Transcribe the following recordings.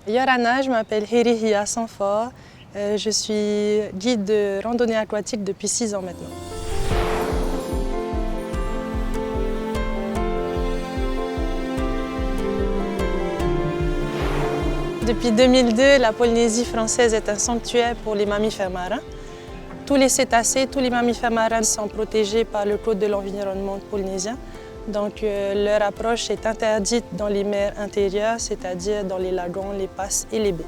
Yorana, je m'appelle Herihia Sanfort. Je suis guide de randonnée aquatique depuis 6 ans maintenant. Depuis 2002, la Polynésie française est un sanctuaire pour les mammifères marins. Tous les cétacés, tous les mammifères marins sont protégés par le Code de l'environnement polynésien. Donc leur approche est interdite dans les mers intérieures, c'est-à-dire dans les lagons, les passes et les baies.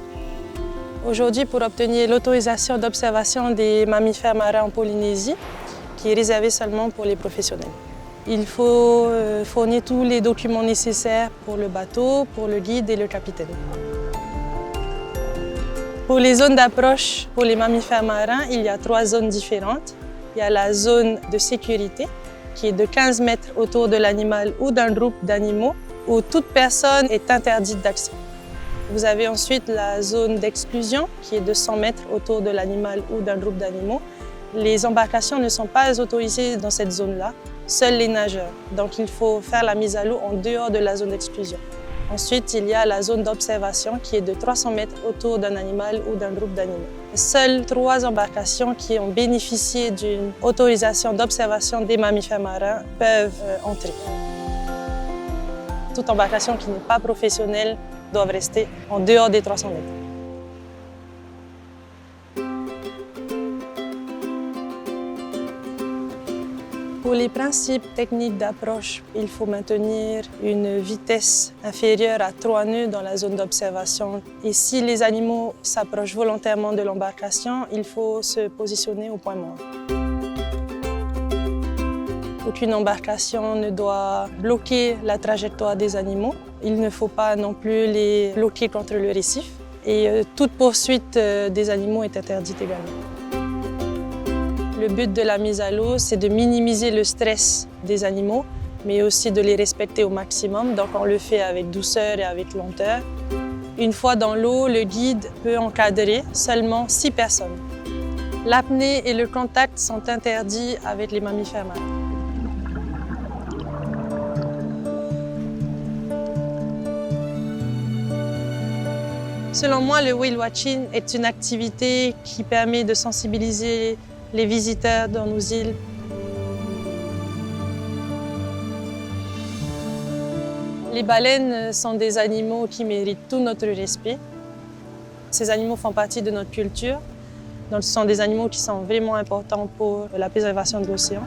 Aujourd'hui, pour obtenir l'autorisation d'observation des mammifères marins en Polynésie, qui est réservée seulement pour les professionnels, il faut fournir tous les documents nécessaires pour le bateau, pour le guide et le capitaine. Pour les zones d'approche pour les mammifères marins, il y a 3 zones différentes. Il y a la zone de sécurité, qui est de 15 mètres autour de l'animal ou d'un groupe d'animaux, où toute personne est interdite d'accès. Vous avez ensuite la zone d'exclusion, qui est de 100 mètres autour de l'animal ou d'un groupe d'animaux. Les embarcations ne sont pas autorisées dans cette zone-là, seuls les nageurs. Donc il faut faire la mise à l'eau en dehors de la zone d'exclusion. Ensuite, il y a la zone d'observation qui est de 300 mètres autour d'un animal ou d'un groupe d'animaux. Seules 3 embarcations qui ont bénéficié d'une autorisation d'observation des mammifères marins peuvent entrer. Toute embarcation qui n'est pas professionnelle doit rester en dehors des 300 mètres. Pour les principes techniques d'approche, il faut maintenir une vitesse inférieure à 3 nœuds dans la zone d'observation. Et si les animaux s'approchent volontairement de l'embarcation, il faut se positionner au point mort. Aucune embarcation ne doit bloquer la trajectoire des animaux. Il ne faut pas non plus les bloquer contre le récif. Et toute poursuite des animaux est interdite également. Le but de la mise à l'eau, c'est de minimiser le stress des animaux, mais aussi de les respecter au maximum. Donc on le fait avec douceur et avec lenteur. Une fois dans l'eau, le guide peut encadrer seulement 6 personnes. L'apnée et le contact sont interdits avec les mammifères marins. Selon moi, le whale watching est une activité qui permet de sensibiliser les visiteurs dans nos îles. Les baleines sont des animaux qui méritent tout notre respect. Ces animaux font partie de notre culture. Donc, ce sont des animaux qui sont vraiment importants pour la préservation de l'océan.